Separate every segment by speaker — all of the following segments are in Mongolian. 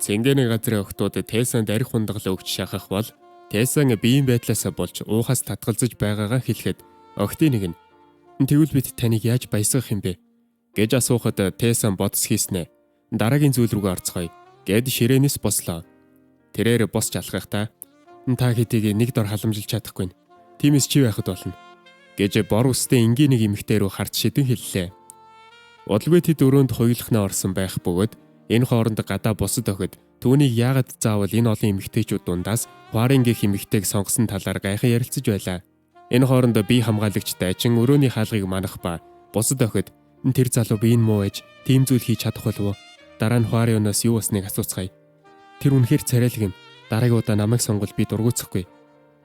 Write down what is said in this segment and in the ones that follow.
Speaker 1: Цэнгэний газрын охтууд Тесанд арх хундаглаа өгч шахах бол Тесан биеийн байдлаасаа болж уухаас татгалзаж байгаагаа хэлэхэд охтын нэг нь "Тэгвэл бид таныг яаж баясгах юм бэ?" гэж асуухад Тесан бодос хийснэ. "Дараагийн зүйл рүүгээ орцгоё" гэд ширээнээс бослоо. Тэрээр босч алхахдаа "Та хэдийг нэг дор халамжилж чадахгүй. Тиймээс чи байхад болно" гэж бор үстэй энгийн нэг эмэгтэй рүү харц шидэн хэллээ. Удалгүй тэд өрөөнд хуйлахнаа орсон байх бөгөөд энэ хооронд гадаа бусад охид түүнийг яагаад заавал энэ олон эмэгтэйчүүд дундаас Хуарын гэх эмэгтэйг сонгосон талаар гайхан ярилцаж байлаа. Энэ хооронд бие хамгаалагч дайчин өрөөний хаалгыг манах ба бусад охид "Тэр залуу биеийн муу ээж тийм зүйл хийж чадах болов уу? Дараа нь Хуарын өнөөс юу болсныг асууцгаая. Тэр үнэхээр царайлаг юм. Дараагийн удаа намайг сонгол би дургуутсахгүй"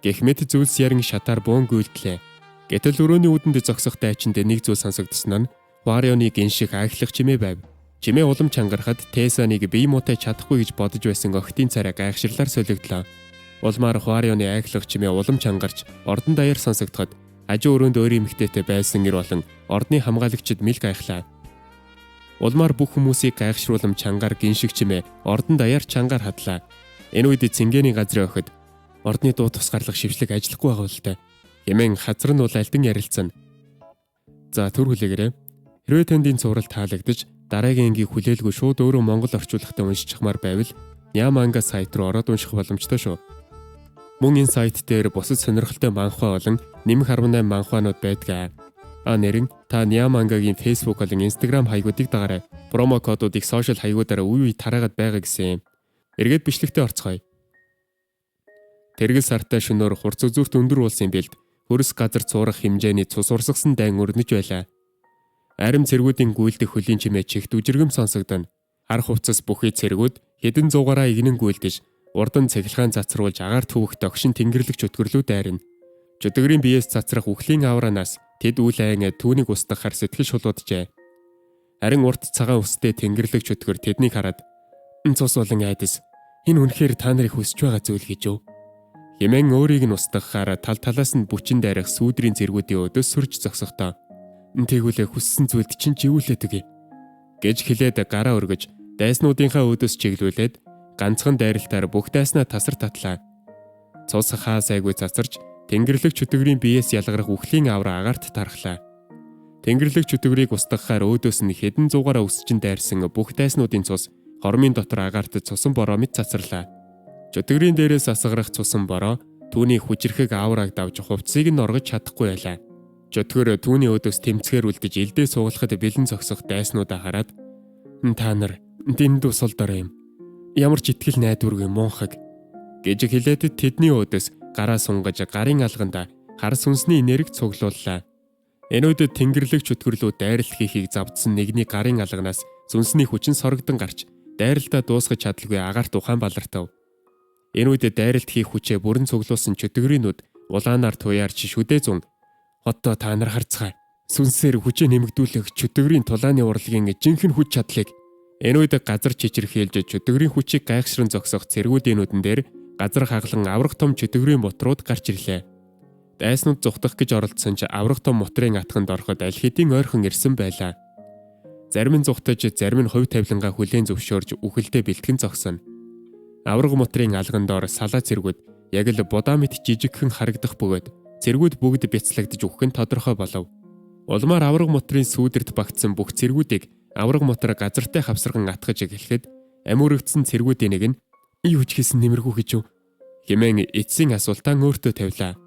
Speaker 1: гэх мэт зүйлс ярин шатаар бөөн гүйлдлээ. Гэтэл өрөөний үдэнд зогсох дайчинд нэг зүйл сонсогдсон нь Хуарионы гинших айхлах чимээ байв. Чимээ улам чангарахад Тесаныг бие муутай чадахгүй гэж бодож байсан охтын царай гайхширлаар солигдлоо. Улмаар Хуарионы айхлах чимээ улам чангарч ордон даяар сонсогдоход хажуу өрөөнд өөр эмэгтэйтэй байсан гэр болон ордны хамгаалагчид мэл гайхлаа. Улмаар бүх хүмүүсийг гайхшруулам чангаар гинших чимээ ордон даяар чангаар хадлаа. Энэ үед Цэнгэний газрын охид "Ордны дуу тусгаарлах шившлэг ажиллахгүй байгаа бол таа" хэмээн хазар нь улайлдан ярилцсан. "За түр хүлээгээрэй. Хэрвээ танд энэ цуврал таалагдж дараагийн ангийн хүлээлгүй шууд өөрөө монгол орчуулгатай уншчихмаар байвал Няманга сайт руу ороод унших боломжтой шүү. Мөн энэ сайт дээр бусад сонирхолтой манхва болон нэмэх 18 манхванууд байдаг. Нэрэн та Нямангагийн Facebook болон Instagram хаягуудыг дагаарай. Промо кодуудыг сошиал хаягуудаараа үе үе тараагаад байгаа гэсэн юм. Эргээд бичлэгтээ орцгоё. Тэргэл сартай шөнөөр хурц үзүүрт өндөр уулсын бэлд хөрс газар цуурах хэмжээний цус урсгасан дайн өрнөж байлаа. Арим цэргүүдийн гүйлдэх хөлийн чимээ чигт үжиргэм сонсогдоно. Хар хувцас бүхий цэргүүд хэдэн зугаараа игнэн гүйлдэж урдан цахилгаан цацруулж агаар төвөх догшин тэнгэрлэг чөтгөрлүү дайрна. Чөтгөрийн биеэс цацрах үхлийн авраанаас тэд үл айн түүнийг устгахаар сэтгэл шулууджээ. Харин урт цагаан үстэй тэнгэрлэг чөтгөр тэднийг хараад "Цус болон айдас, энэ үнэхээр та нарыг хүсэж байгаа зүйл гэж юу?" хэмээн өөрийг нь устгахаар тал талаас нь бүчин дайрах сүүдрийн цэргүүдийн өдөөс сүрж зогсохдоо "Тэгвэл хүссэн зүйлд чинь живүүлээд өгье" гэж хэлээд гараа өргөж дайснуудынхаа өдөөс чиглүүлээд ганцхан дайралтаар бүх дайснаа тасар татлаа. Цус хаа сайгүй цацарч тэнгэрлэг чөтгөрийн биеэс ялгарах үхлийн авраа агаарт тархлаа. Тэнгэрлэг чөтгөрийг устгахаар өөдөөс нь хэдэн зугаараа өсчин дайрсан бүх дайснуудын цус хормын дотор агаарт цусан бороо мэт цацарлаа. Чөтгөрийн дээрээс асгарах цусан бороо түүний хүчрэхэг аврааг давж хувцсыг нь оргож чадахгүй байлаа. Чөтгөр түүний өдөөс тэмцгээр үлдэж элдээ суулгахад бэлэн зогсох дайснуудаа хараад "Та нар дэнд усал дорой юм. Ямар ч итгэл найдваргүй мунхаг" гэж хэлээд тэдний өдөөс гараа сунгаж гарын алганда хар сүнсний нэрэг цуглууллаа. Энэ үед тэнгэрлэг чөтгөрлөө дайралт хийхийг завдсан нэгний гарын алганаас сүнсний хүчин сорогдон гарч дайралтаа дуусгаж чадалгүй агаарт ухаан балартав. Энэ үед дайралт хийх хүчээ бүрэн цуглуулсан чөтгөрийн нүд улаанаар туяарч шүдээ зун "Одоо та нар харцгаая. Сүнсээр хүчээ нэмэгдүүлэх чөтгөрийн тулааны урлагийн жинхэнэ хүч чадлыг" энэ үед газар чичирхийлж чөтгөрийн хүчийг гайхшран зогсох цэргүүдийн нүдэн дээр газар хаглан аврах том чөтгөрийн мотрууд гарч ирлээ. Дайснууд зүхтах гэж оролдсон ч аврах том мотрын атганд ороход аль хэдийн ойрхон ирсэн байлаа. Зарим нь зүхтаж, зарим нь хувь тавилангаа хүлээн зөвшөөрж үхэлдээ бэлтгэн зогсоно. Аврах мотрын алган доор салаа цэргүүд яг л будаа мэт жижигхэн харагдах бөгөөд цэргүүд бүгд бяцлагдж үхэх нь тодорхой болов. Улмаар авраг мотрын сүүдэрт багтсан бүх цэргүүдийг авраг мотор газартай хавсарган атгаж эхлэхэд амиурагдсан цэргүүдийн нэг нь "Юу ч хийсэн нэмэргүй гэж юу?" хэмээн эцсийн асуултаа өөртөө тавилаа.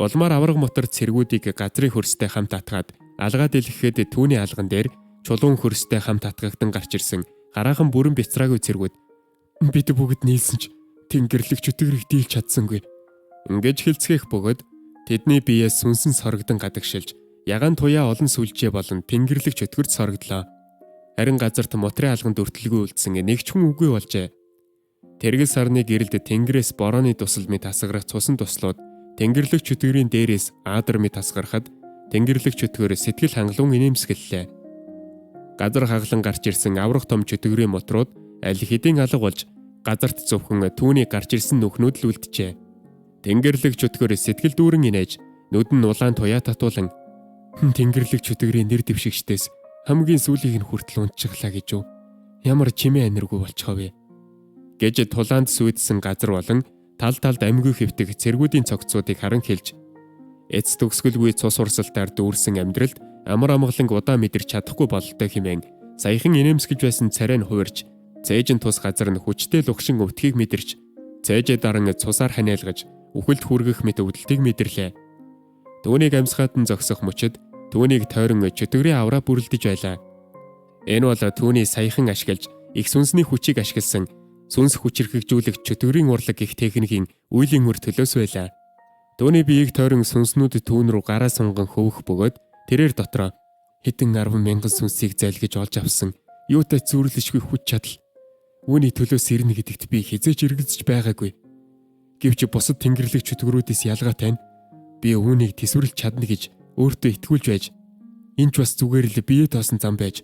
Speaker 1: Улмаар авраг мотор цэргүүдийг газрын хөрстэй хамт атгаад алгаад илгэхэд түүний алган дээр чулуун хөрстэй хамт атгагдан гарч ирсэн гараахан бүрэн бяцраагүй цэргүүд "Бид бүгд нийлсэн ч тэнгэрлэг чөтгөрийг дийлж чадсангүй" ингэж хэлцгээх бөгөөд тэдний биеэс сүнсэн сорогдон гадагшилж ягаан туяа олон сүлжээ болон тэнгэрлэг чөтгөрт сорогдлоо. Харин газарт мотрын алганд өртөлгүй үлдсэн нэг ч хүн үгүй болжээ. Тэргэл сарны гэрэлд тэнгэрээс борооны тусал мэт асгарах цусан туслууд тэнгэрлэг чөтгөрийн дээрээс аадар мэт асгарахад тэнгэрлэг чөтгөр сэтгэл хангалуун инээмсэглэлээ. Газар хаглан гарч ирсэн аврах том чөтгөрийн мотрууд аль хэдийн алга болж газарт зөвхөн түүний гарч ирсэн нүхнүүд л үлджээ. Тэнгэрлэг чөтгөр сэтгэл дүүрэн инээж нүд нь улаан туяа татуулан "Тэнгэрлэг чөтгөрийн нэр дэвшигчдээс хамгийн сүүлийг нь хүртэл унтчихлаа гэж юу? Ямар чимээ аниргүй болчихоо вэ?" гэж тулаанд сүйдсэн газар болон тал талд амьгүй хэвтэх цэргүүдийн цогцуудыг харан хэлж эц төгсгөлгүй цус урсалтаар дүүрсэн амьдралд амар амгаланг удаа мэдэрч чадахгүй бололтой хэмээн саяхан инээмсэж байсан царай нь хувирч цээжин тус газар нь хүчтэй лухшин өвтгийг мэдэрч цээжээ даран цусаар ханиалгаж үхэлд хүргэх мэт өвдөлтийг мэдэрлээ. Түүнийг амьсгаатан зогсох мөчөд түүнийг тойрон чөтгөрийн авраа бүрлдэж байлаа. Энэ бол түүний саяхан ашиглаж их сүнсний хүчийг ашигласан сүнс хүчирхэгжүүлэх чөтгөрийн урлаг гэх техникийн үеийн үр төлөөс байлаа. Түүний биеийг тойрон сүнснүүд түүн рүү гараа сунган хөвөх бөгөөд тэрээр дотроо хэдэн 10,000 сүнсийг зайлгаж олж авсан юутай зүрлэшгүй хүч чадал. Үүний төлөөс ирнэ гэдэгт би хизээж эргэлзэж байгаагүй. Гэвч бусад тэнгэрлэг чөтгөрүүдээс ялгаатай нь би үүнийг тэсвэрлэж чадна гэж өөртөө итгүүлж байж энэ ч бас зүгээр л бие тоосон зам байж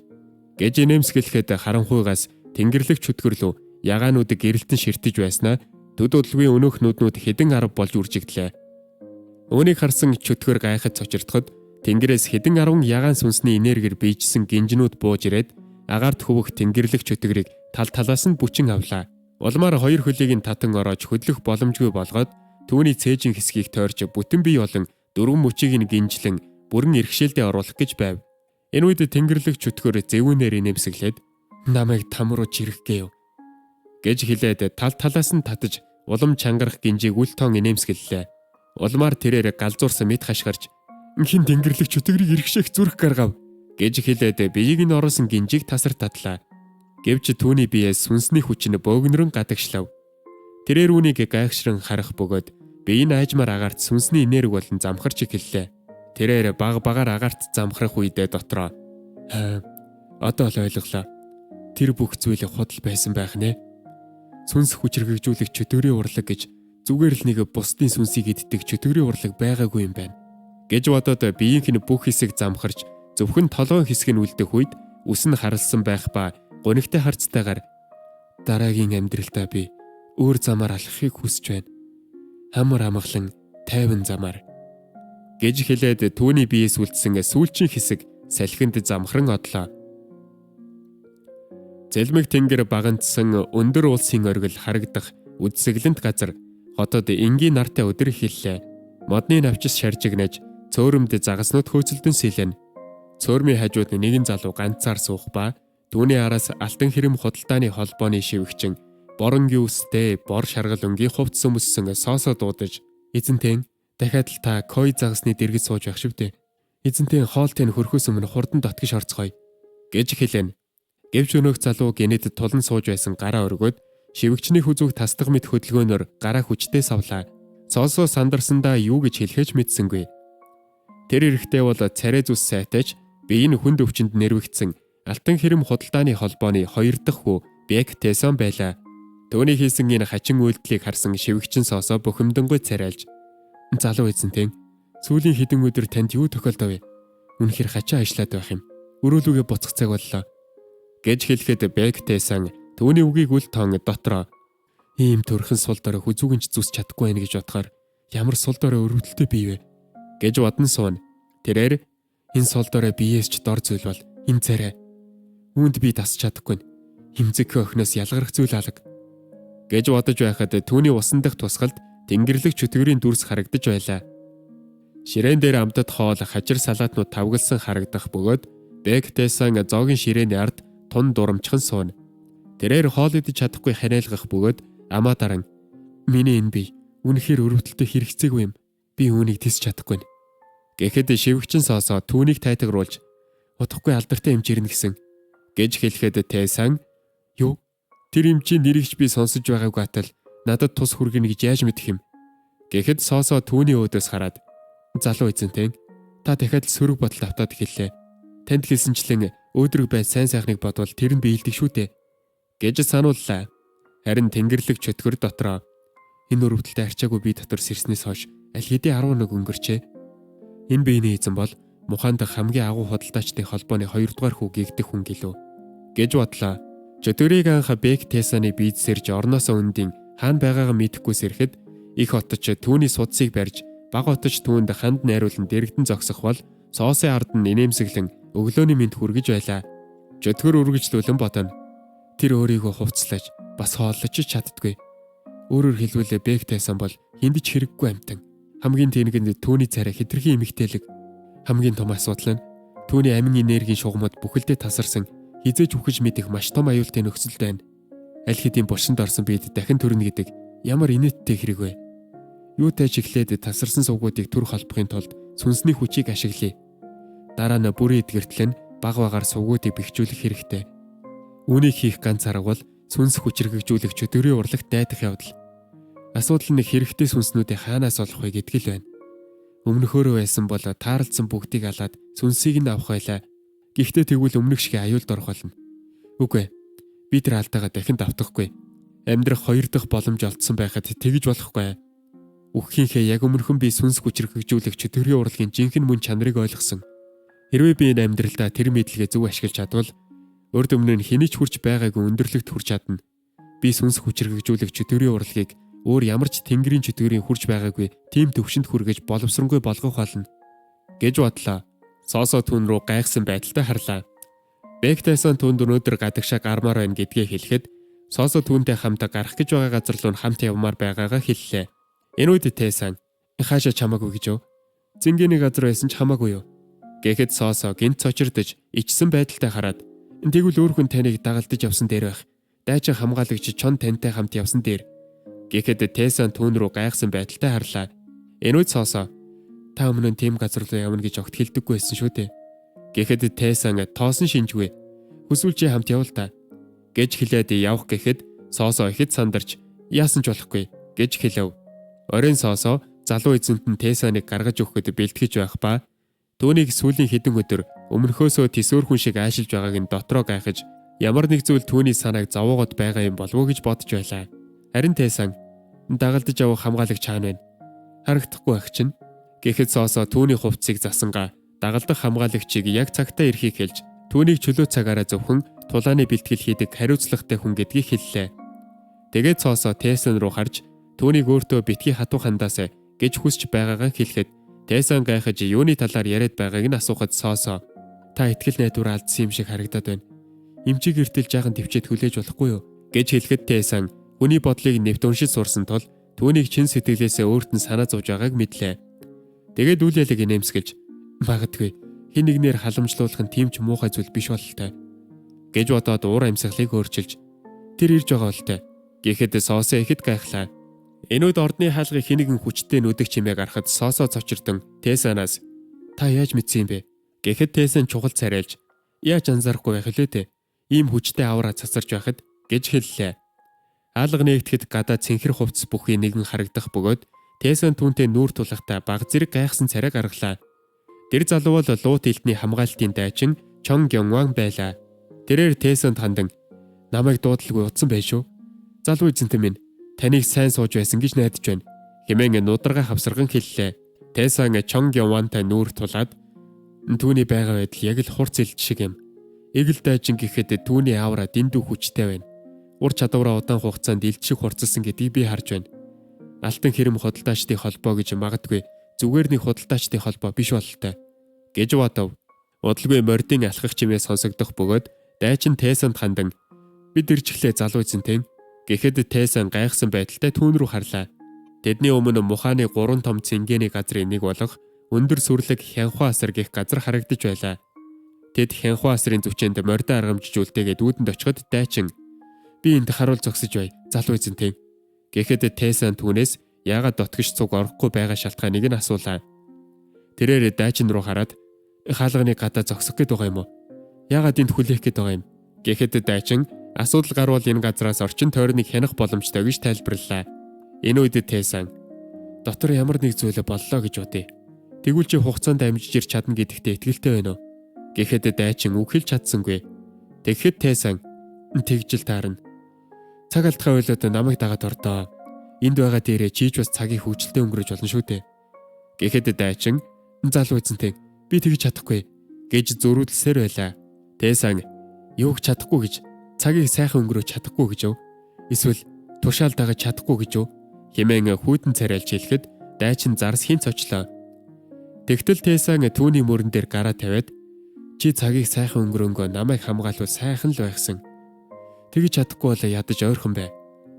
Speaker 1: гэж нэмсгэлэхэд харанхуйгаас тэнгэрлэг чөтгөрлөө ягаанууд гэрэлтэн ширтэж байснаа төд удалгүй өнөөх нүднүүд хэдэн 10 болж үржигдлээ. Үүнийг харсан чөтгөр гайхаж цочирдоход тэнгэрээс хэдэн 10 ягаан сүнсний энергиэр бийжсэн гинжнүүд бууж ирээд агаарт хөвөх тэнгэрлэг чөтгөрийг тал талаас нь бүчин авлаа. Улмаар хоёр хөлийг нь татан ороож хөдлөх боломжгүй болгоод түүний цээжин хэсгийг тойрч бүтэн бий болон дөрвөн мөчийг нь гинжлэн бүрэн иргэшээлдээ оруулах гэж байв. Энэ үед тэнгэрлэг чөтгөр зэвүүнээр нэмсэглээд намайг там руу чирэх гээв гэж хэлээд тал талаас нь татаж улам чангарах гинжийг үл тоон нэмсгэллээ. Улмаар тэрээр галзуурсан мэд хашгирч хин тэнгэрлэг чөтгөрийг иргэшээх зүрх гаргав гэж хэлээд биеийг нь оруулсан гинжийг тасар татлаа. Гэвч түүний биеэс сүнсний хүч нь бөөгнөрөн гадагшлав. Тэрээр үүнийг гайхшран харах бөгөөд бие нь аажмаар агаарт сүнсний энерги болон замхарч эхэллээ. Тэрээр багаар агаарт замхрах үедээ дотроо одоо л ойлголоо. Тэр бүх зүйл худал байсан байх нэ. Сүнс хүчрхэгжүүлэх чөтгөрийн урлаг гэж зүгээр л нэг бусдын сүнсийг иддэг чөтгөрийн урлаг байгаагүй юм байна гэж бодоод биеийнх нь бүх хэсэг замхарч зөвхөн толгойн хэсэг нь үлдэх үед үс нь харалсан байх ба гонигтай харцтайгаар дараагийн амьдралтаа би өөр замаар алхахыг хүсэж байна. Хамар амгалан тайван замаар гэж хэлээд түүний биеэс үлдсэн сүүлчийн хэсэг салхинд замхран одлоо. Зэлмэг тэнгэр багандсан өндөр улсын оргил харагдах үдсэглэнт газар хотод энгийн нартай өдөр эхэллээ. Модны навчис шаржигнаж цөөрөмд загаснууд хөөцөлдөн сэлэн. Цөөрмийн хажууд нэгэн залуу ганцаар суух ба түүний араас алтан хэрэм худалдааны холбооны шивгчин боронгийн үстэй бор шаргал өнгийн хувцс өмссөн соосоо дуудаж эзэнтэн дахиад л та кой загасны дэргэд сууж байх шивдэ. Эзэнтэн хоолтын хөрхөөс өмнө хурдан дотгош орцгоё гэж хэлэн. Гэвч өнөөх залуу гинэд тулан сууж байсан гараа өргөөд шивгчний хүзүүг тасдаг мэт хөдөлгөөнөөр гараа хүчтэй савлаа. Соосоо сандарсандаа юу гэж хэлхэж мэдсэнгүй. Тэр эрэхтэй бол царай зүс сайтаж бие нь хүнд өвчнөд нэрвэгдсэн алтан хэрэм худалдааны холбооны 2 дахь хүү Бек Тэсон байлаа. Төвний хийсэн энэ хачин үйлдэлийг харсан шивгчин соосоо бухимдангуй царайлж залуу эзэнтэн сүүлийн хэдэн өдөр танд юу тохиолдов вэ? Үнэхээр хачаа ажиллаад байх юм. Өрөөлүгэ буцах цаг боллоо гэж хэлэхэд Бек Тэсон түүний үгийг үл тоон дотроо ийм төрхөн сул дорой хүзүүгэнч зүсч чадахгүй байх гэж бодохоор ямар сул дорой өрөвдөлтөй бий вэ гэж бодон суун. Тэрээр энэ сул дорой биеэс ч дор зүйл бол энэ царай. Үүнд би тасч чадахгүй. Химзэг охноос ялгарх зүйл алга гэж бодож байхад түүний усан дахь тусгалд тэнгэрлэг чөтгөрийн дүрс харагдаж байлаа. Ширээн дээр амтад хоол хажир салаатнууд тавгалсан харагдах бөгөөд Бек Тэсон зоогийн ширээний ард тун дурамчхан суун. Тэрээр хоол идэж чадахгүй ханиалгах бөгөөд амаа даран миний энэ бие үнэхээр өрөвдөлтөй хэрэгцээгүй юм. Би үүнийг тисч чадахгүй. Гэхэд шивгчин соосоо түүнийг тайтгаруулж удахгүй алдартай эмч ирнэ гэсэн гэж хэлэхэд Тэсон юу тэр эмчийн нэрийгч би сонсож байгаагүй атал надад тус хүргэнэ гэж яаж мэдэх юм. Гэхэд соосоо түүний өөдөөс хараад залуу эзэнтэн та дахиад л сөрөг бодол автаад хэллээ. Танд хэлсэнчлэн өөдрөг бай сайн сайхныг бодвол тэр нь биелдэг шүү дээ гэж санууллаа. Харин тэнгэрлэг чөтгөр дотроо энэ өрөвдөлтөд арчаагүй би дотор сэрснээс хойш аль хэдийн 11 өнгөрчээ. Энэ биений эзэн бол муханд хамгийн агуу худалдаачдын холбооны 2 дугаар хүү гэгдэх хүн гэлөө гэж бодлоо. Чөтгөрийг анх Бек Тэсаны бийд сэрж орноосоо өндийн хаана байгаагаа мэдэхгүй сэрэхэд их отч түүний судсыг барьж баг отч түүнд ханд найруулан дэрэгдэн зогсох бол соосын ард нь инээмсэглэн өглөөний мэд хүргэж байлаа. Чөтгөр үргэлжлүүлэн бодоно. Тэр өөрийгөө хувцлаж бас хооллож чаддгүй. Өөрөөр хэлбэл Бек Тайсон бол хинд ч хэрэггүй амьтан. Хамгийн тэнгэнд түүний царай хэтэрхий эмэгтэйлэг. Хамгийн том асуудал нь түүний амин энергийн шугамд бүхэлдээ тасарсан хизээж үхэж мэдэх маш том аюултай нөхцөлд байна. Аль хэдийн булшинд орсон бид дахин төрнө гэдэг ямар инээдтэй хэрэг вэ? Юутай ч эхлээд тасарсан сувгуудыг төр холбохын тулд сүнсний хүчийг ашиглая. Дараа нь бүрийн эдгэртэл нь баг багаар сувгуудыг бэхжүүлэх хэрэгтэй. Үүнийг хийх ганц арга бол сүнс хүчрхэгжүүлэх чөтгөрийн урлагт дайдах явдал. Асуудал нь хэрэгтэй сүнснүүдийг хаанаас олох вэ гэдг л байна. Өмнөхөөрөө байсан бол таарлцсан бүгдийг алаад сүнсийг нь авах байлаа. Гэхдээ тэгвэл өмнөх шиг аюулд орох болно. Үгүй ээ. Би тэр алдаагаа дахин давтахгүй. Амьдрах хоёр дахь боломж олдсон байхад тэгж болохгүй. Үххийнхээ яг өмнөхөн би сүнс хүчрхэгжүүлэх чөтгөрийн урлагийн жинхэнэ мөн чанарыг ойлгосон. Хэрвээ би энэ амьдралдаа тэр мэдлэгээ зөв ашиглаж чадвал урд өмнө нь хэний ч хүрч байгаагүй өндөрлөгт хүрч чадна. Би сүнс хүчрхэгжүүлэх чөтгөрийн урлагийг өөр ямар ч тэнгэрийн чөтгөрийн хүрч байгаагүй тийм төвшөнд хүргэж боловсронгүй болгох болно гэж бодлоо. Соосо түүн рүү гайхсан байдалтай харлаа. Бек Тайсон түүнд өнөөдөр гадагшаа гармаар байна гэдгээ хэлэхэд Соосо түүнтэй хамт гарах гэж байгаа газар руу хамт явмаар байгаагаа хэллээ. Энэ үед Тайсон хаашаа чамаагүй гэж юу? Зингээний газар байсан ч хамаагүй юу? Гэхэд Соосо гинт цочирдож ичсэн байдалтай хараад тэгвэл өөр хүн таныг дагалдаж явсан дээр байх. Дайчин хамгаалагч чон тантай хамт явсан дээр. Гэхэд Тайсон түүн рүү гайхсан байдалтай харлаа. Энэ үед Соосо та өмнө нь тийм газар руу явна гэж огт хэлдэггүй байсан шүү дээ. Гэхэд Тайсон тоосон шинжгүй. Хүсвэл чи хамт явал та гэж хэлээд явах гэхэд Соосо ихэд сандарч яасан ч болохгүй гэж хэлв. Оройн Соосо залуу эзэнт нь Тайсоныг гаргаж өгөхөд бэлтгэж байх ба түүнийг сүүлийн хэдэн өдөр өмнөхөөсөө тэсвэр хүн шиг аашилж байгааг нь дотроо гайхаж ямар нэг зүйл түүний санааг зовоогод байгаа юм болов уу гэж бодож байлаа. Харин Тайсон дагалдаж авах хамгаалагч хаана байна? Харагдахгүй байх чинь. Гэхэд Соосо түүний хувцсыг засангаа дагалдах хамгаалагчийг яг цагтаа ирэхийг хэлж түүнийг чөлөө цагаараа зөвхөн тулааны бэлтгэл хийдэг хариуцлагатай хүн гэдгийг хэллээ. Тэгээд Соосо Тайсон руу харж түүнийг өөртөө битгий хатуу хандаас гэж хүсч байгаагаа хэлэхэд Тайсон гайхаж юуны талаар яриад байгааг нь асуухад Соосо та итгэл найдвар алдсан юм шиг харагдаад байна. Эмчиг эртэл жаахан төвчээд хүлээж болохгүй юу гэж хэлэхэд Тайсон хүний бодлыг нэвт уншиж сурсан тул түүнийг чин сэтгэлээсээ өөрт нь санаа зовж байгааг мэдлээ. Тэгээд үйл ялыг нэмсгэлж магадгүй хин нэгнээр халамжлуулах нь тийм ч муухай зүйл биш бололтой гэж бодоод уур амьсгалыг өөрчилж тэр ирж байгаа болтой гэхэд Соосо ихэд гайхлаа. Энэ үед ордны хаалгыг хин нэгэн хүчтэй нүдэг чимээг харахад Соосо цочирдон Тайсонаас та яаж мэдсэн юм бэ гэхэд Тайсон чухал царайлж яаж анзаарахгүй байх вэ те ийм хүчтэй авраа цацарч байхад гэж хэллээ. Хаалга нэгтгэхэд гадаа цэнхэр хувцс бүхий нэгэн харагдах бөгөөд Тайсон түүнтэй нүүр тулахтаа баг зэрэг гайхсан царай гаргалаа. Тэр залуу бол Лут элдний хамгаалтын дайчин Чон Гёнгван байлаа. Тэрээр Тайсонд хандан намайг дуудалгүй утсан байж шүү. Залуу эзэнтэн минь таныг сайн сууж байсан гэж найдаж байна. Хэмээн нударга хавсарган хэллээ. Тайсон Чон Гёнгвантай нүүр тулаад түүний байгаа байдал яг л хурц элд шиг юм. Эгэл дайчин гэхэд түүний аавра дэндүү хүчтэй байна. Ур чадвараа удаан хугацаанд элд шиг хурцлсан гэдгийг би харж байна. Алтан хэрэм худалдаачдын холбоо гэж магадгүй зүгээр нэг худалдаачдын холбоо биш бололтой гэж бодов. Удалгүй мордын алхах чимээ сонсогдох бөгөөд дайчин Тайсонд хандан бид ирчихлээ залуу эзэнтэй гэхэд Тайсон гайхсан байдалтай түүн рүү харлаа. Тэдний өмнө мухааны 3 том цэнгэний газрын нэг болох өндөр сүрлэг Хянхуа асар гэх газар харагдаж байлаа. Тэд Хянхуа асрын зүчэнд мордоо аргамжиж үлдээгээд үүдэнд очиход дайчин би энд харуул зогсож бай залуу эзэнтэй гэхэд Тайсон түүнээс яагаад дотгош цуг орохгүй байгаа шалтгааныг нь асуулаа. Тэрээр дайчин руу хараад хаалганы гадаа зогсох гээд байгаа юм уу? Яагаад энд хүлээх гээд байгаа юм? Гэхэд дайчин асуудал гарвал энэ газраас орчин тойрныг хянах боломжтой гэж тайлбарллаа. Энэ үед Тайсон дотор ямар нэг зүйл боллоо гэж бодъё. Тэгвэл чи хугацаанд амжиж ирч чадна гэдэгтээ итгэлтэй байна уу? Гэхэд дайчин үг хэлж чадсангүй. Тэгэхэд Тайсон тэгжил таарна. Цаг алдхаа ойлоод намайг дагаад ордоо. Энд байгаа дээрээ чийж бас цагийг хөвчлөлтөд өнгөрөөж болно шүү дээ. Гэхэд дайчин залуу эзэнтэй би тэгж чадахгүй гэж зөрүүлсээр байлаа. Тайсон юу ч чадахгүй гэж цагийг сайхан өнгөрөөж чадахгүй гэж юу? Эсвэл тушаал дагаж чадахгүй гэж юу? Хэмээн хүйтэн царайлж хэлэхэд дайчин зарс хинц очлоо. Тэгтэл Тайсон түүний мөрөн дээр гараа тавиад чи цагийг сайхан өнгөрөнгөө намайг хамгаалвал сайхан л байхсан. Тэгж чадахгүй бол ядаж ойрхон бай.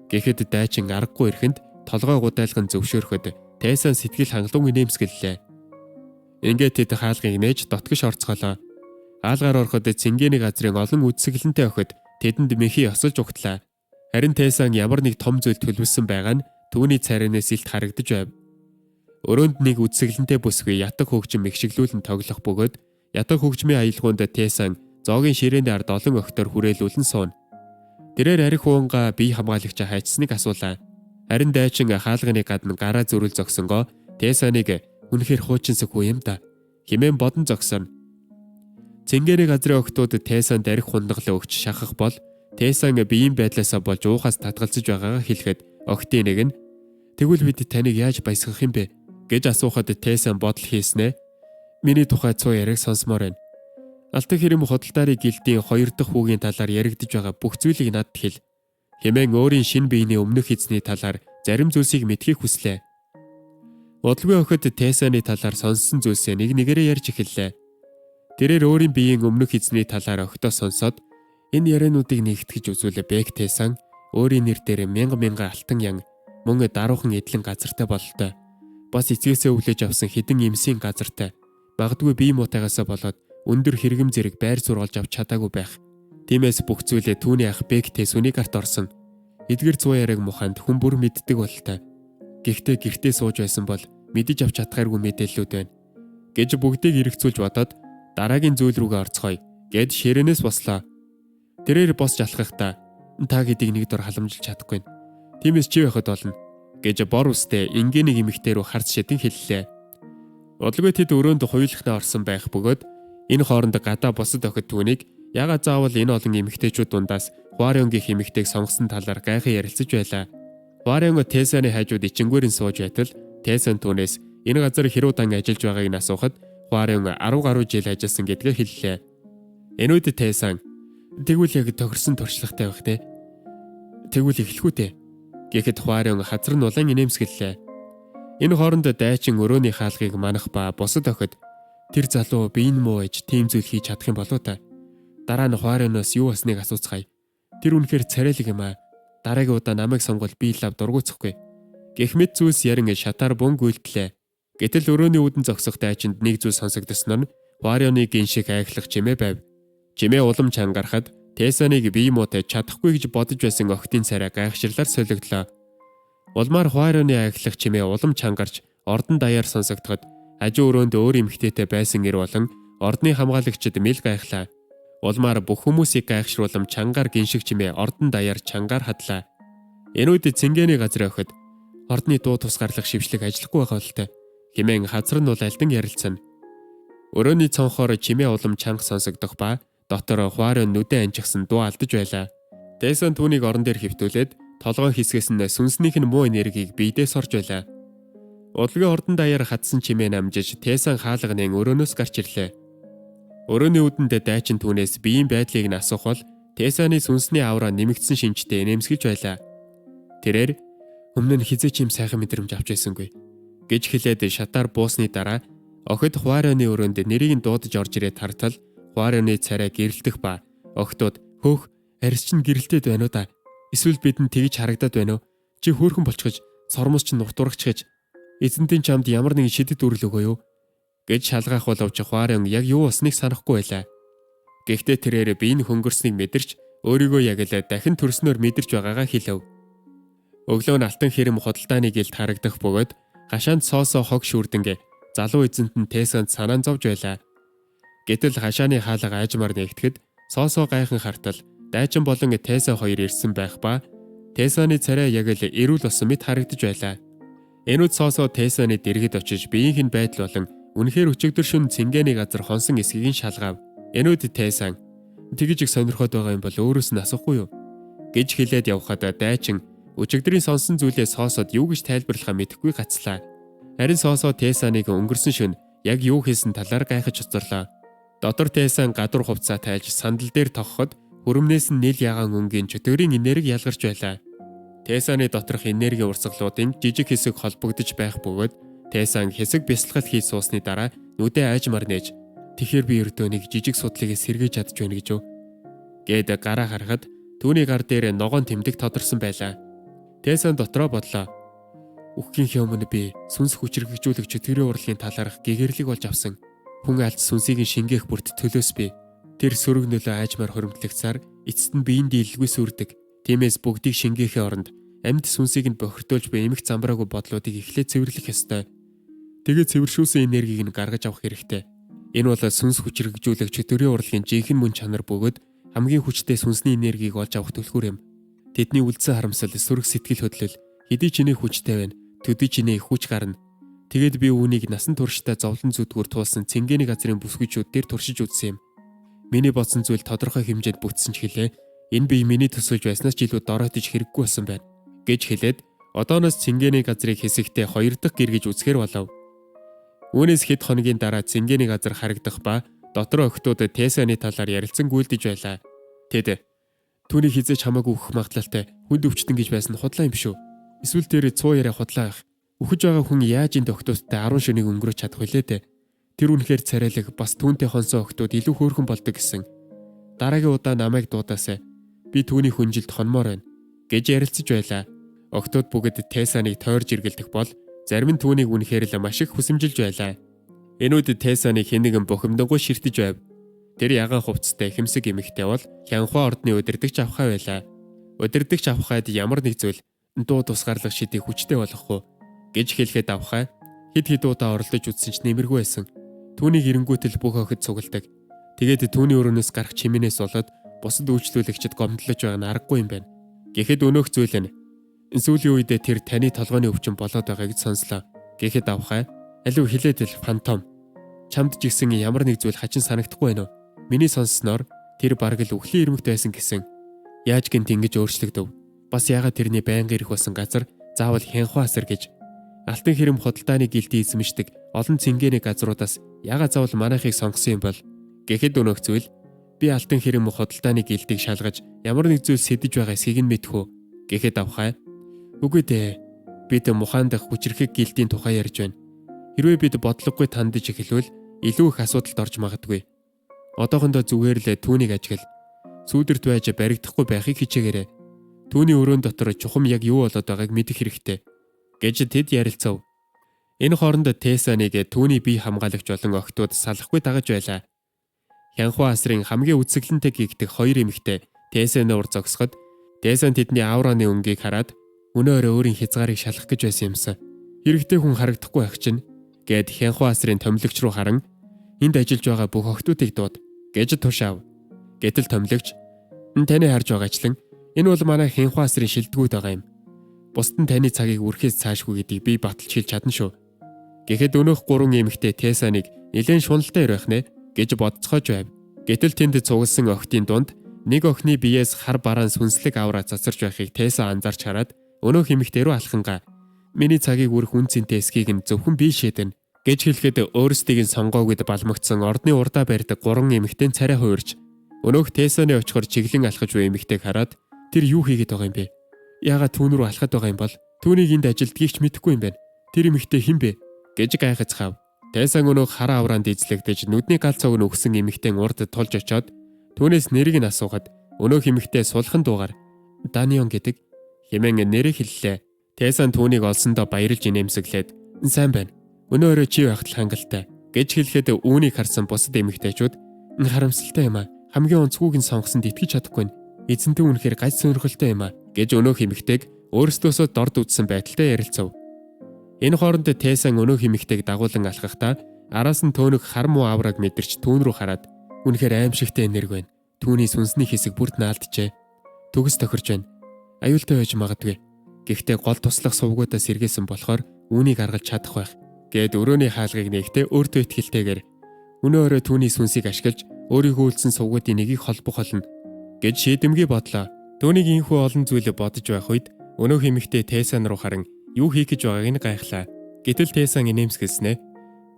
Speaker 1: Гэхэд дайчин аргагүй ирэхэнд толгой гудайлган зөвшөөрөхөд Тайсан сэтгэл хангалуун инээмсэглэлээ. Ингээд тэд хаалгыг нээж дотгош орцголоо. Хаалгаар ороход цэнгэний газрын олон үдсгэлэнтэй охид тэдэнд мэхий осолж угтлаа. Харин Тайсан ямар нэг том зүйл төлөвлөсөн байгаа нь түүний царинаас илт харагдаж байв. Өрөөнд нэг үдсгэлэнтэй бүсгүй ятаг хөгжим мэгшиглүүлэн тоглох бөгөөд ятаг хөгжмийн аялгаунд Тайсан зоогийн ширээний ард олон охтоор хүрээлүүлэн сууна. Тэрээр арх уунгаа бие хамгаалагчаа хайчсныг асуулаа. Харин дайчин хаалганы гадна гараа зөрүүл зогсонгоо Тайсаныг үнэхээр хуучинсаггүй юм да хэмээн бодон зогсоно. Цэнгэний газрын охтууд Тайсан дарих хундаглаа өгч шахах бол Тайсан биеийн байдлаасаа болж уухаас татгалзаж байгаагаа хэлэхэд охтын нэг нь "Тэгвэл бид таныг яаж баясгах юм бэ?" гэж асуухад Тайсан бодол хийснэ. "Миний тухай цуу яриаг сонсомоор байна. Алтан хэрэм худалдаарын гилдийн 2 дахь хүүгийн талаар яригдж байгаа бүх зүйлийг надад хэл" хэмээн өөрийн шин биений өмнөх эзний талаар зарим зүйлсийг мэдхийг хүслээ. Удалгүй охид Тайсаны талаар сонссон зүйлсээ нэг нэгээрээ ярьж эхэллээ. Тэрээр өөрийн биеийн өмнөх эзний талаар охидоо сонсоод энэ яриануудыг нэгтгэж үзүүлээ Бэг Тайсан өөрийн нэр дээр мянган алтан ян мөн даруухан эдлэн газартай бололтой. Бас эцгээсээ өвлөж авсан хідэн эмсийн газартай. Магадгүй бие муутайгаасаа болоод өндөр хэрэгэм зэрэг байр сурвалж авч чадаагүй байх. Тиймээс бүх зүйлээ түүний ах Бэг Тайсүний гарт орсон. Эдгэр зуун яриаг муханд хүн бүр мэддэг бололтой. Гэхдээ гэртээ сууж байсан бол мэдэж авч чадхааргүй мэдээллүүд байна гэж бүгдийг эргэцүүлж бодоод дараагийн зүйл рүүгээ орцгоё гэд ширээнээс бослоо. Тэрээр босч алхахдаа та гэдгийг нэг дор халамжилж чадахгүй. Тиймээс чи байхад болно гэж бор үстэй энгийн нэг эмэгтэй рүү харц шидэн хэллээ. Удалгүй тэд өрөөнд хуйлахнаа орсон байх бөгөөд энэ хооронд гадаа босод охид түүнийг ягаад заавал энэ олон эмэгтэйчүүд дундаас Хуарионгийн эмэгтэйг сонгосон талаар гайхан ярилцаж байлаа. Хуарион Тайсаны хажууд ичингүүрэн сууж байтал Тайсан түүнээс энэ газар хэрүү дан ажиллаж байгааг нь асуухад Хуарион 10 гаруй жил ажилласан гэдгээ хэллээ. Энэ үед Тайсан "Тэгвэл яг тохирсон туршлагатай байх те. Тэгвэл эхлэхүү те" гэхэд Хуарион хазар нь улаан инээмсэглэлээ. Энэ хооронд дайчин өрөөний хаалгыг манах ба бусад охид "Тэр залуу биеийн муу ээж тийм зүйл хийж чадах юм болов та? Дараа нь Хуарионоос юу болсныг асууцгаая. Тэр үнэхээр царайлаг юм аа. Дараагийн удаа намайг сонгол би лав дургуйцахгүй" гэх мэт зүйлс ярин шатаар бун гүйлтлээ. Гэтэл өрөөний үүдэн зогсох дайчинд нэг зүйл сонсогдсноор нь Хуарионы гиншиг айхлах чимээ байв. Чимээ улам чангарахад Тайсаныг бие муутай чадахгүй гэж бодож байсан охидын царай гайхширлаар солигдлоо. Улмаар Хуарионы айхлах чимээ улам чангарч ордон даяар сонсогдоход хажуу өрөөнд өөр эмэгтэйтэй байсан ир болон ордны хамгаалагчид мэл гайхлаа. Улмаар бүх хүмүүсийг гайхшруулам чангаар гиншиг чимээ ордон даяар чангаар хадлаа. Энэ үед цэнгэний газрын охид ордны дуу тусгаарлах шившлэг ажиллахгүй байгаа болтой хэмээн хазар нь бол альдан ярилцсан. Өрөөний цонхоор чимээ улам чанга сонсогдох ба дотор Хуарион нүдэн анжигсан дуу алдаж байлаа. Тайсан түүнийг орон дээр хөвтүүлээд толгойн хэсгээс нь сүнснийх нь муу энергийг биедээс орж байлаа. Удалгүй ордон даяар хатсан чимээ намжиж Тайсан хаалганын өрөөнөөс гарч ирлээ. Өрөөний үдэнд дайчин түүнээс биеийн байдлыг нь асуух бол Тайсаны сүнсний авраа нэмэгдсэн шинжтэй нэмсгэж байлаа. Тэрээр "Өмнө нь хизээч юм сайхан мэдрэмж авч байсангүй" гэж хэлээд шатаар буусны дараа охид Хуарионы өрөөнд нэрийг нь дуудаж орж ирээд хартал Хуарионы царай гэрэлтэх ба охтууд "Хөөх, арьс чинь гэрэлтээд байна уу да? Эсвэл бидэнд тэгж харагдаад байна уу? Чи хөөрхөн болчихж, сормос чинь нухтурагчж, эзэнтийн чамд ямар нэгэн шидэт үрэл өгөө юу?" гэж шалгаах боловч Хуарион яг юу болсныг санахгүй байлаа. Гэхдээ тэрээр биеийн хөнгөрснийг мэдэрч өөрийгөө яг л дахин төрснөөр мэдэрч байгаагаа хэлв. Өглөө нь алтан хэрэм худалдааны гилд харагдах бөгөөд хашаанд соосоо хог шүрдэнгэ залуу эзэнт нь Тайсанд санаан зовж байлаа. Гэтэл хашааны хаалга аажмаар нэгтгэхэд соосоо гайхан хартал дайчин болон Тайсан хоёр ирсэн байх ба Тайсаны царай яг л эрүүл болсон мэт харагдаж байлаа. Энэ үед соосоо Тайсаны дэргэд очиж биеийнх нь байдал болон үнэхээр өчигдөр шөнө цэнгэний газар хонсон эсгийг шалгав. Энэ үед Тайсан "Тэгж их сонирхоод байгаа юм бол өөрөөс нь асуухгүй юу?" гэж хэлээд явхад дайчин өчигдрийн сонсон зүйлээ соосоод юу гэж тайлбарлахаа мэдэхгүй гацлаа. Харин соосоо Тайсаныг өнгөрсөн шөнө яг юу хийсэн талаар гайхаж уцарлаа. Дотор Тайсан гадуур хувцас тайлж сандал дээр тогхоход хөрөмнөөс нь нийл ягаан өнгийн чөтгөрийн энерги ялгарч байлаа. Тайсаны доторх энерги урсгалуудын жижиг хэсэг холбогдож байх бөгөөд Тайсан хэсэг бясалгал хийж суусны дараа нүдээ аажмаар нээж "Тэгэхээр би ердөө нэг жижиг судлыг сэргээж чадж байна гэж үү?" гээд гараа харахад Түүний гар дээр ногоон тэмдэг тодорсон байлаа. Тессан дотроо бодлоо. Үхгийнхээ өмнө би сүнс хүчрхэгжүүлэх чөтгөрийн урлагийн талаарх гэгэрлэг болж авсан. Хүн алж сүнсийг шингээх бүрт төлөөс би тэр сөрөг нөлөө аажмаар хоримтлагцаар эцэст нь биеийн дийлэлгүй сүрдэг. Тиймээс бүгдийг шингээхээ оронд амьд сүнсийг нь бохирдуулж буй эмх замбраагүй бодлуудыг эхлээд цэвэрлэх ёстой. Тэгээд цэвэршүүлсэн энергийг нь гаргаж авах хэрэгтэй. Энэ бол сүнс хүчрхэгжүүлэх чөтгөрийн урлагийн жинхэнэ мөн чанар бөгөөд хамгийн хүчтэй сүнсний энергийг олж авах түлхүүр юм. Тэдний үлдсэн харамсал, сөрөг сэтгэл хөдлөл, хэдий чиний хүчтэй байна, төдий чиний хүч гарна. Тэгээд би үүнийг насан туршдаа зовлон зүдгүүр туулсан цэнгэний газрын бүсгүйчүүд дээр туршиж үзсэн юм. Миний бодсон зүйл тодорхой хэмжээнд бүтсэн ч хэлээ. Энэ бие миний төсөөлж байснаас ч илүү дороотож хэрэггүй болсон байна гэж хэлээд одооноос цэнгэний газрыг хэсэгтээ 2 дахь гэр гэж үзэхэр болов. Үүнээс хэд хоногийн дараа цэнгэний газар харагдах ба дотроо охтууд Тесаны талаар ярилцсан гүйлдэж байлаа. Тэд түүний хизээч хамаагүй өөх магадлалтай хүнд өвчтөн гэж байсан худлаа юм шүү. Эсвэл тэр цуу яриа худлаа байх. Үхэж байгаа хүн яаж энэ охтуудтай 10 шөнийг өнгөрөөж чадах вүлээ дээ. Тэр үнэхээр царайлаг бас түүнтэй хонсон охтууд илүү хөөрхөн болдог гэсэн. Дараагийн удаа намайг дуудаасай. Би түүний хүнжилд хонмоор байна гэж ярилцаж байлаа. Охтууд бүгд Тесаныг тойрж иргэлдэх бол зарим нь түүнийг үнэхээр л маш их хүсэмжилж байлаа. Энүүд Тесаныг хэн нэгэн бухимдангуй ширтэж байв. Тэр ягаан хувцастай хэмсэг эмэгтэй бол хянхуа ордны удирдагч авхай байлаа. Удирдагч авхайд ямар нэг зүйл дуу тусгаарлах шидийг хүчтэй болгохгүй гэж хэлэхэд авхай хэд удаа оролдож үзсэн ч нэмэргүй байсан. Түүнийг эренгүүтэл бүх охид цугладаг. Тэгээд түүний өрөөнөөс гарах чимээнээс болоод бусад үйлчлүүлэгчид гомдлож байгаа нь аргагүй юм байна. Гэхдээ өнөөх зүйл нь сүүлийн үед тэр таны толгойн өвчин болоод байгаа гэж сонслоо. Гэхдээ авхай аливаа хилээд л фантом. Чамд ч гэсэн ямар нэг зүйл хачин санагдахгүй байна уу? Миний сонссноор тэр бараг л үхлийн ирмэгт байсан гэсэн. Яаж гэнт ингэж өөрчлөгдөв? Бас яагаад тэрний байнга ирэх болсон газар заавал хянхуа асар гэж. Алтан хэрэм худалдааны гилдийн эзэмшдэг олон цэнгэний газруудаас яагаад заавал манайхыг сонгосон юм бол? Гэхэд өнөөх зүйл би алтан хэрэм худалдааны гилдийг шалгаж ямар нэг зүйл сэдэж байгаа эсхийг нь мэдхүү. Гэхэд авхай үгүй дээ. Бид мухаан дах хүчрхэг гилдийн тухай ярьж байна. Хэрвээ бид бодлогогүй тандж эхлэвэл илүү их асуудалд орж магадгүй. Одоохондоо зүгээр л түүнийг ажигла. Сүүдэрт байж баригдахгүй байхыг хичээгээрэй. Түүний өрөөнд дотор чухам яг юу болоод байгааг мэдэх хэрэгтэй гэж тэд ярилцав. Энэ хооронд Тесаныг түүний бие хамгаалагч болон охтууд салахгүй дагаж байлаа. Хянхуа асрын хамгийн үзэсгэлэнтэй гэгдэх 2 эмэгтэй Тесаны ур зогсоход Тесан тэдний аураны өнгийг хараад өнөө өрөө өөрийн хязгаарыг шалгах гэж байсан юмсан. Хэрэгтэй хүн харагдахгүй байх чинь гэд Хянхуа асрын томилогч руу харан энд ажиллаж байгаа бүх охтуудыг дууд гэж тушаав. Гэтэл томилогч таны харж байгаачлан энэ бол манай Хянхуа асрын шилдэгүүд байгаа юм. Бусд нь таны цагийг үрхээс цаашгүй гэдгийг би баталж хэлж чадна шүү. Гэхэд өнөөх 3 эмэгтэй Тесаныг нэлээд шуналтай ирэх нэ гэж бодцоож байв. Гэтэл тэнд цугласан охтын дунд нэг охины биеэс хар бараан сүнслэг авраа цацарч байхыг Теса анзаарч хараад өнөөх эмэгтэй рүү алхангаа миний цагийг үрэх үн цэнтэй эсхийг нь зөвхөн би шийдэнэ гэж хэлэхэд өөрсдийг нь сонгоогд балмагцсан ордны урдаа барьдаг 3 эмэгтэй царай хуурж өнөөх Тесаны очихоор чиглэн алхаж буй эмэгтэйг хараад тэр юу хийгээд байгаа юм бэ? Яагаад түүн рүү алхаад байгаа юм бол? Түүнийг энд ажилтгийгч мэдэхгүй юм байна. Тэр эмэгтэй хэн бэ? гэж гайхацгаав. Тесан өнөөх хараа авраанд эзлэгдэж нүдний гал цог нь өгсөн эмэгтэй урд тулж очоод түүнээс нэрийг нь асуухад өнөөх эмэгтэй сулхан дуугаар Данион гэдэг хэмээн нэрийг хэллээ. Тесан түүнийг олсондоо баярлж инээмсэглээд сайн байна. Өнөө өрөө чи байхад хангалттай гэж хэлэхэд үүнийг харсан бусад эмэгтэйчүүд харамсалтай юм аа. Хамгийн онцгүйг нь сонгосонд итгэж чадахгүй нь. Эзэнтэй үнэхээр гаж сонирхолтой юм аа гэж өнөөх эмэгтэйг өөрсдөөсөө дорд үзсэн байдалтай ярилцав. Энэ хооронд Тесан өнөөх эмэгтэйг дагуулan алхахдаа араас нь төөнөх хар муу авраг мэдэрч түүн рүү хараад үнэхээр аимшигтай энерги байна. Түүний сүнсний хэсэг бүрд наалджээ. Төгс тохирж байна. Аюултай байж магадгүй. Гэхдээ гол туслах сувгуудаас сэргээсэн болохоор үүнийг аргалж чадах байх. Гэд өрөөний хаалгыг нэгтээ өөртөө итгэлтэйгээр өнөө өрөө түүний сүнсийг ашиглаж өөрийнхөө үлдсэн сувгуудын нэгийг холбох болно гэж шийдэмгий бодлоо. Түүнийг инхүү олон зүйлээ бодож байх үед өнөөх эмэгтэй Тесан руу харан юу хийх гэж байгааг нь гайхлаа. Гэтэл Тесан инээмсэглэснэ.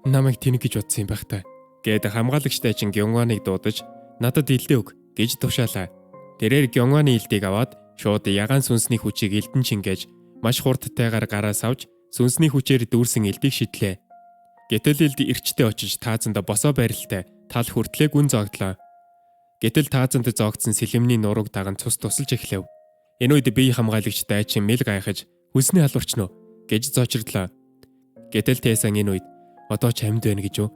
Speaker 1: Намайг тэнэг гэж бодсон юм байх та. Гэд хамгаалагчтай чин Гёнгваныг дуудаж надад илдээ өг гэж тушаалаа. Тэрээр Гёнгваны илдийг аваад шууд ягаан сүнсний хүчийг элдэн чингээж маш хурдтайгаар гараас авч сүнсний хүчээр дүүрсэн элдийг шидлээ. Гэтэл элд эрчтэй очиж таазанда босоо барилтай тал хүртлээ гүн зогдлоо. Гэтэл таазанд зоогдсон сэлэмний нурууг даган цус тусалж эхлэв. Энэ үед бие хамгаалагч дайчин мэл гайхаж хүснээ алуурчноо гэж зочирдлоо. Гэтэл Тессан энэ үед одоо ч амьд байна гэж үү?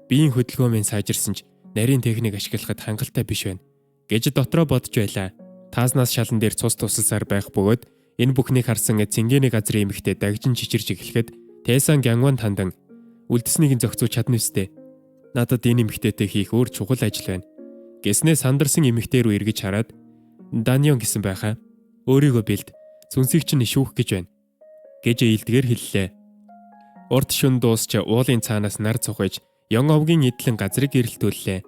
Speaker 1: Биеийн хөдөлгөөн минь сайжирсан ч нарийн техник ашиглахад хангалттай биш байна гэж дотроо бодож байлаа. Таазнаас шалан дээр цус тусалсаар байх бөгөөд энэ бүхнийг харсан цэнгэний газрын эмэгтэй дагжин чичирж эхлэхэд Тессан Гянгван тандан үлдснийг зохицуулж чадна үстэй. Надад энэ эмэгтэйтэй хийх өөр чухал ажил байна. Гэснээ сандарсан эмэгтэй рүү эргэж хараад Даньон гэсэн байхаа. Өөрийгөө бэлд. Сүнсийг чинь шүүх гэж байна. Гэж ийдгээр хэллээ. Урд шөнө дуусч уулын цаанаас нар цухаж Ён овгийн эдлэн газрыг гэрэлтүүллээ.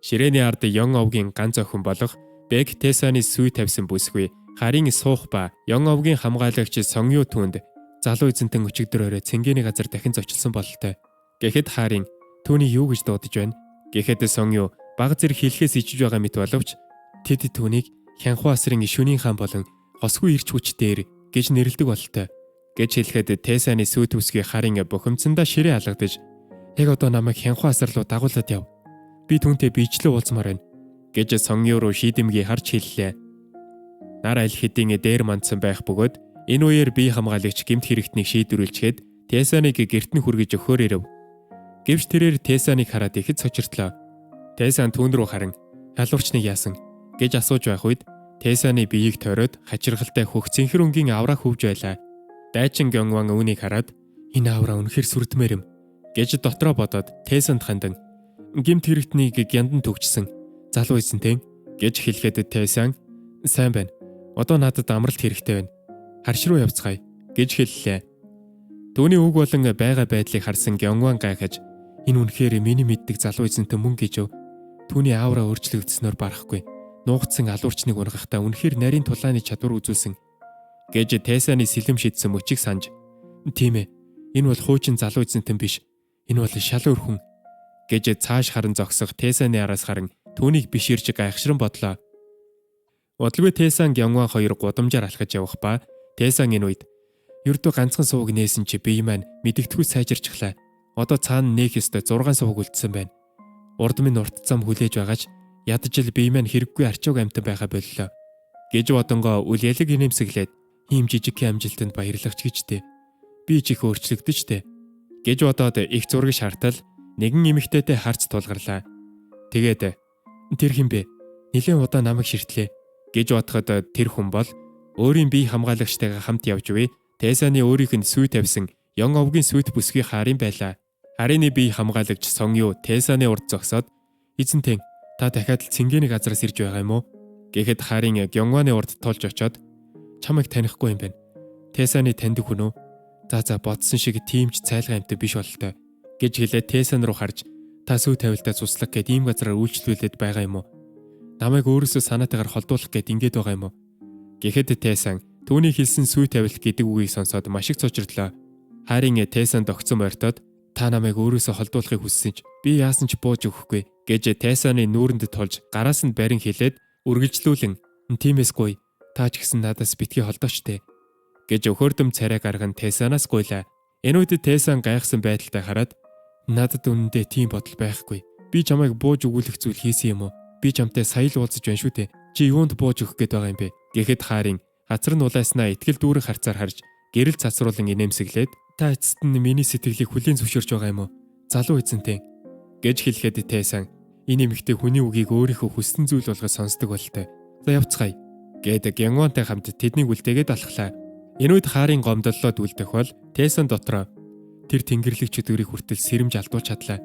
Speaker 1: Ширээний ард Ён овгийн ганц охин болох Бэг Тессаны сүй тавьсан бүсгүй харийн суух ба Ён овгийн хамгаалагч Сонгю түнд залуу эзэнтэн өчигдрөөрөө цэнгэний газар дахин зочилсон бололтой. Гэхэд харийн түүний юу гэж дуудаж байна? Гэхэд Сонгю баг зэрэг хэлхээс ичж байгаа мэт боловч тэд түүнийг Хянху асрын шөнийн хаан болон хосгүй ирч хүч дээр гэж нэрлэдэг бололтой. Гэж хэлэхэд Тессаны сүй төсгийн харийн бухимдсандаа ширээ алгадаж яг одоо намайг Хянху асар руу дагуулад яв. Би түүнтэй биечлээ уулзмаар байна гэж Сонгю руу шийдэмгий харж хэллээ. Нар аль хэдийн дээр мандсан байх бөгөөд энэ үеэр бие хамгаалагч гэмт хэрэгтнийг шийдвэрлэчихэд Тессаныг гэртэн хүргэж өгөхөөр ирэв. Гэвч тэрээр Тессаныг хараад ихэд сочирдлоо. Тессан түүн рүү харан халуурчныг яасан гэж асууж байх үед Тессаны биеийг тойроод хачиргалтай хөх цэнхэр өнгийн авраа хөвж байлаа. Дайчин Гянгван үүнийг хараад энэ авраа үнэхээр сүрдмээр юм гэж дотроо бодоод Тессанд хандан гэмт хэрэгтнийг гяндан төгчсөн залуу эзэнтэй гэж хэлэхэд Тессан сайн байна. Одоо надад амралт хэрэгтэй байна. Харш руу явцгаая гэж хэллээ. Түүний үг болон байгаа байдлыг харсан Гянгван гайхаж энэ үнэхээр миний мэддэг залуу эзэнтэй мөн гэж өв. Түүний аавра өөрчлөгдснөөр барахгүй. Нуугдсан алуурчныг ургахтаа үнэхээр нарийн тулааны чадвар үзүүлсэн гэж Тессаны сэлэм шидсэн мөчийг санаж тийм ээ. Энэ бол хуучин залуу эзэнтэн биш. Энэ бол шал өрхөн гэж цааш харан зогсох Тессаны араас харан түүнийг биш ирж гайхшран бодлоо. Удалгүй Тессан Гянгван хоёр гудамжаар алхаж явах ба Тессан энэ үед ердөө ганцхан сувг нээсэн чи бие маань мэдэгдэхүй сайжирчглаа. Одоо цаана нээх ёстой 6 сувг үлдсэн байна. Урд минь урт зам хүлээж байгаач ядаж л бие маань хэрэггүй арчууг амтан байха боллоо. Гэж бодонгоо үл ялэг инэмсэглээд ийм жижиг амжилтанд баярлагч гэжтэй. Би ч их өөрчлөгдөжтэй. Гэж бодоод их зураг шаартал нэгэн эмэгтэйтэй харц тулгарлаа. Тэгээд тэр хин бэ? Нилээн удаа намайг ширтлээ гэж бодоход тэр хүн бол өөрийн бие хамгаалагчтайгаа хамт явж буй Тессаны өөрийнх нь сүй тавьсан Ён овгийн сүйт бүсгүй харийн байлаа. Харины бие хамгаалагч Сонгю Тессаны урд зогсоод эзэнтэн та дахиад л цэнгэний газраас ирж байгаа юм уу? Гэхэд харийн Гянгваны урд тулж очоод чамайг танихгүй юм байна. Тессаны таньдаг хүн үү? За бодсон шиг тийм ч цайлган амт биш бололтой гэж хэлээд Тессан руу харж та сүй тавилтаа цуслах гэд ийм газараар үйлчлүүлээд байгаа юм уу? Намайг өөрөөсөө санаатайгаар холдуулах гэд ингэж байгаа юм уу? Гэхэд Тессан түүний хэлсэн сүй тавилт гэдэг үгийг сонсоод маш их цочирдлоо. Харин Тессан тогтсон морьтоод та намайг өөрөөсөө холдуулахыг хүссэн ч би яасан ч бууж өгөхгүй гэж Тессаны нүүрэнд тулж гараас нь барин хэлээд үргэлжлүүлэн тиймээс гуй та ч гэсэн надаас битгий холдоочтэй гэж өхөрдөм царай гарган Тесанаас гуйлаа. Энэ үед Тессан гайхсан байдалтай хараад надад үнэндээ тийм бодол байхгүй. Би чамайг бууж өгүүлэх зүйл хийсэн юм уу? Би чамтай сая л уулзаж байна шүү дээ. Чи юунд бууж өгөх гээд байгаа юм бэ? Гэхэд харин хацар нь улааснаа итгэл дүүрэн харцаар харж гэрэл цацруулан инээмсэглээд та эцэст нь миний сэтгэлийг хүлийн зөвшөөрч байгаа юм уу? Залуу эзэнтэй гэж хэлэхэд Тессан энэ эмэгтэй хүний үгийг өөрийнхөө хүссэн зүйл болгож сонсдог болтой. За явцгаая гэдэг Гянгвантай хамт тэднийг үлдээгээд алхлаа. Энэ үед хаарын гомдлолоод үлдэх бол Тессан дотроо тэр тэнгэрлэгч өдөрийг хүртэл сэрэмж алдуулж чадлаа.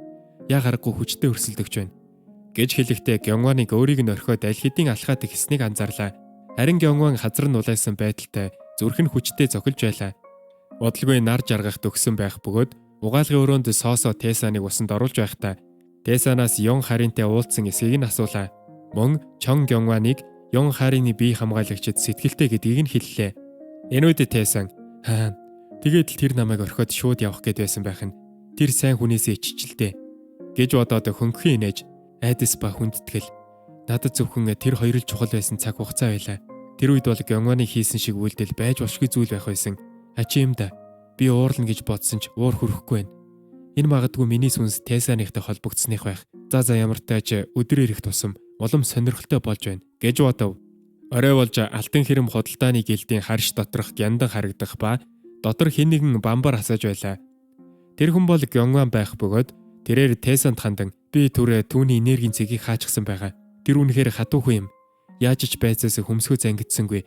Speaker 1: Яг аргагүй хүчтэй өрсөлдөгч байна гэж хэлэхдээ Гянгваныг өөрийг нь орхиод аль хэдийн алхаад ихснийг анзаарлаа. Харин Гянгван хазар нь улайсан байдалтай зүрх нь хүчтэй зохилж байлаа. Бодлгүй нар жаргах төгсөн байх бөгөөд угаалгын өрөөнд соосоо Тессаныг усанд оруулж байхдаа Тесанаас Ён харинтай уулзсан эсэхийг нь асуулаа. Мөн Чон Гянгваныг Ён харины бие хамгаалагчид сэтгэлтэй гэдгийг нь хэллээ. Энэ үед Тессан хаан тэгээд л тэр намайг орхиод шууд явах гээд байсан байх нь тэр сайн хүнээсээ иччихлээ гэж бодоод хөнгөн инээж айдас ба хүндэтгэл надад зөвхөн тэр хоёр л чухал байсан цаг хугацаа байлаа. Тэр үед бол Гянгваны хийсэн шиг үйлдэл байж болшгүй зүйл байх байсан. Ачи юм да. Би уурлна гэж бодсон ч уур хүрэхгүй байна. Энэ магадгүй миний сүнс Тессаныхтай холбогдсных байх. За ямар тааж өдөр ирэх тусам улам сонирхолтой болж байна гэж бодов. Орой болж алтан хэрэм худалдааны гилдийн харш доторх гяндан харагдах ба дотор хэн нэгэн бамбар асааж байлаа. Тэр хүн бол Гёнгван байх бөгөөд тэрээр Тэсанд хандан би түрээ түүний энергийн цэгийг хаачсан байгаа. Тэр үнэхээр хатуу хүн юм. Яаж ч байцаас хөмсгөө зангидсангүй.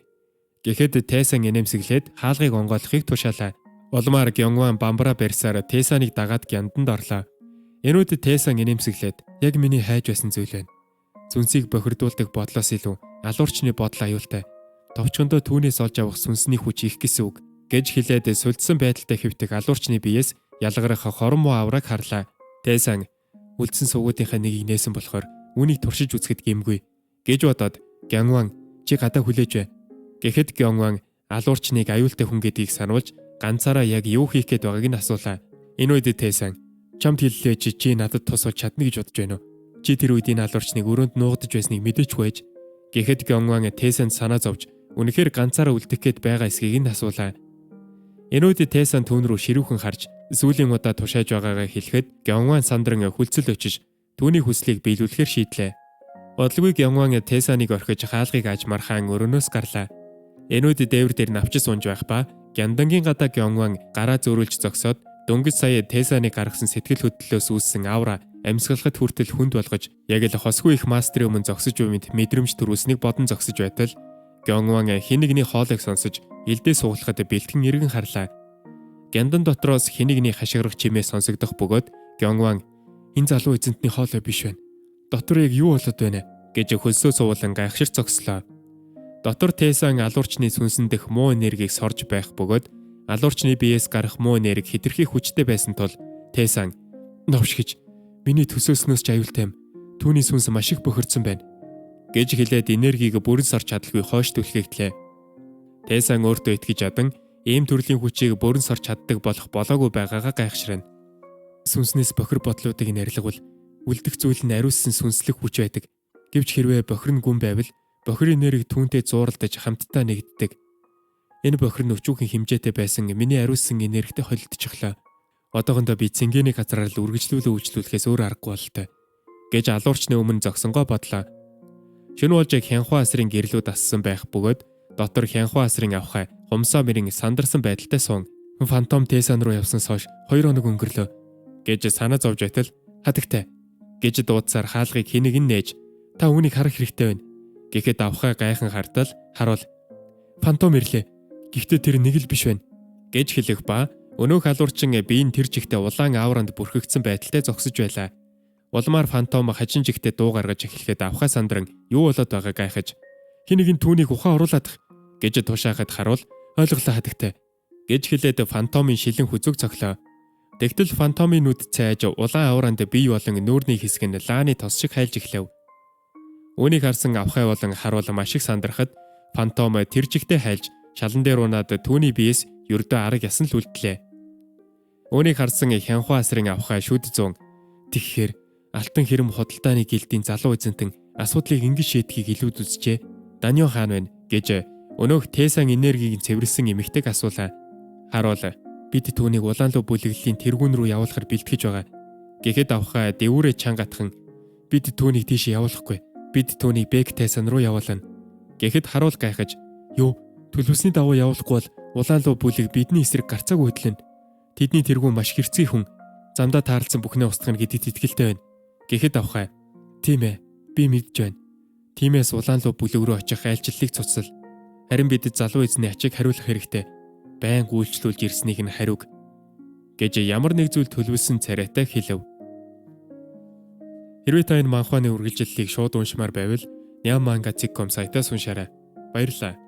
Speaker 1: Гэхэд Тэсан инээмсэглээд хаалгыг онгойлохыг тушаалаа. Улмаар Гёнгван бамбараа барьсаар Тэсаныг дагаад гянданд орлоо. Энүүд Тэсан инээмсэглээд яг миний хайж байсан зүйл байна. Зүнсийг бохирдуулдаг бодлоос илүү алуурчны бодол аюултай. Товчхондоо түүнээс олж авах сүнсний хүч их гэсэн үг гэж хэлээд сүлдсэн байдалтай хэвтэх алуурчны биеэс ялгарах хорон муу авраг харлаа. Тэсан үлдсэн суугуудынхаа нэгийг нээсэн болохоор үүнийг туршиж үзэхэд гэмгүй гэж бодоод Гёнгван чи гадаа хүлээж бай. Гэхэд Гёнгван алуурчныг аюултай хүн гэдгийг сануулж ганцаараа яг юу хийх гээд байгааг нь асуулаа. Энэ үед Тэсан чамд хэллээ чи надад тусалж чадна гэж бодож байна уу? Чи тэр үед энэ алуурчныг өрөөнд нуугдаж байсныг мэдээч байж. Гэхэд Гёнгван Тэсанд санаа зовж үнэхээр ганцаараа үлдэх гээд байгаа эсхийг нь асуулаа. Энэ үед Тэсан түүн рүү ширүүхэн харж сүүлийн удаа тушааж байгаагаа хэлэхэд Гёнгван сандран хүлцэл очиж түүний хүслийг биелүүлэхээр шийдлээ. Бодлогыг Гёнгван Тэсаныг орхиж хаалгыг ааж мархаан өрөөнөөс гарлаа. Энэ үед дээвэр дээр навчис унж байх ба гяндангийн гадаа Гёнгван гараа зөөрүүлж зогсоод дөнгөж сая Тэсаныг гаргасан сэтгэл хөдлөлөөс үүссэн аура амьсгалахад хүртэл хүнд болгож яг л хосгүй их мастрын өмнө зогсож буйнд мэдрэмж төрүүлснийг бодон зогсож байтал Гёнгван хэн нэгний хоолойг сонсож элдээ суулгахад бэлтгэн эргэн харлаа. Гяндан дотроос хэн нэгний хашгирах чимээ сонсогдох бөгөөд Гёнгван энэ залуу эзэнтний хоолой биш байна. Дотор яг юу болоод байна гэж хөлсөө суулан гайхширт зогслоо. Дотор Тэсан алуурчны сүнсэн дэх муу энергийг сорж байх бөгөөд алуурчны биеэс гарах муу энерги хэтэрхий хүчтэй байсан тул Тэсан новшгиж миний төсөөснөөс ч аюултай юм. Түүний сүнс маш их бохирдсон байна гэж хэлээд энергийг бүрэн сорч чадалгүй хойш түлхэгдлээ. Тэсан өөртөө итгэж адан ийм төрлийн хүчийг бүрэн сорч чаддаг болох болоогүй байгаагаа гайхширна. Сүнснээс бохир бодлуудыг нэрлэгвэл үлдэх зүйл нь ариуссан сүнслэг хүч байдаг. Гэвч хэрвээ бохир нь гүн байвал бохир энерги түүнтэй зууралдаж хамтдаа нэгддэг. Энэ бохир нь өчүүхэн хэмжээтэй байсан миний ариуссан энергитэй холилдчихлоо. Одоохондоо би цэнгэний газраар л үргэлжлүүлээ үйлчлүүлэхээс өөр аргагүй болтой гэж алуурчны өмнө зогсонгоо бодлоо. Шөнө болж Хянхуа асрын гэрлүүд ассан байх бөгөөд дотор Хянхуа асрын авхай хумсаа мэрийн сандарсан байдалтай суун. Фантом Тэсан руу явснаас хойш 2 хоног өнгөрлөө гэж санаа зовж байтал хатагтай гэж дуудсаар хаалгыг хэнийг нь нээж та үүнийг харах хэрэгтэй байна. Гэхэд авхай гайхан хартал харуул фантом ирлээ. Гэхдээ тэр нэг л биш байна гэж хэлэх ба өнөөх алуурчин биеийн тэр жигтэй улаан ауранд бүрхэгдсэн байдалтай зогсож байлаа. Улмаар фантом хажин жигтэй дуу гаргаж эхлэхэд авхай сандран юу болоод байгааг гайхаж хин нэгэн түүнийг ухаан оруулаадах гэж тушаахад харуул ойлголоо хатагтай гэж хэлээд фантомын шилэн хүзүг цоглоо. Тэгтэл фантомын нүд цайж улаан ауранд бие болон нүүрний хэсэг нь лааны тос шиг хайлж эхлэв. Үүнийг харсан авхай болон харуул маш их сандрахад фантом тэр жигтэй хайлж шалан дээр унаад түүний биеэс ердөө арга ясан л үлдлээ. Үүнийг харсан Хянхуа асрын авхай шүд зүүн тэгэхээр алтан хэрэм худалдааны гилдийн залуу эзэнтэн асуудлыг ингэж шийдэхийг илүүд үзжээ. Данио хаан байна гэж өнөөх Тэсан энергийг цэвэрлсэн эмэгтэйг асуулаа. Харуул бид түүнийг улаан луу бүлэглэлийн тэргүүн рүү явуулахар бэлтгэж байгаа. Гэхэд авхай дэвүүрээ чангатхан бид түүнийг тийш явуулахгүй. Бид түүнийг Бек Тэсан руу явуулна. Гэхэд харуул гайхаж юу төлөвсний давуу явуулахгүй бол улаан луу бүлэг бидний эсрэг гарцааг хөдлөнө. Тэдний тэргүүн маш хэрцгий хүн. Замдаа таарлсан бүхнээ устгах гэдэгт итгэлтэй байна. Гэхэд авхай тийм ээ би мэдж байна. Тиймээс улаан луу бүлэг рүү очих айлчлалыг цуцал. Харин бид залуу эзний ачийг хариулах хэрэгтэй. Байнга үйлчлүүлж ирснийг нь хариуг гэж ямар нэг зүйл төлөвлөсөн царайтай хэлв. Хэрвээ та энэ манхваны үргэлжлэлийг шууд уншмаар байвал Nyamangatsik.com сайтаас уншаарай. Баярлалаа.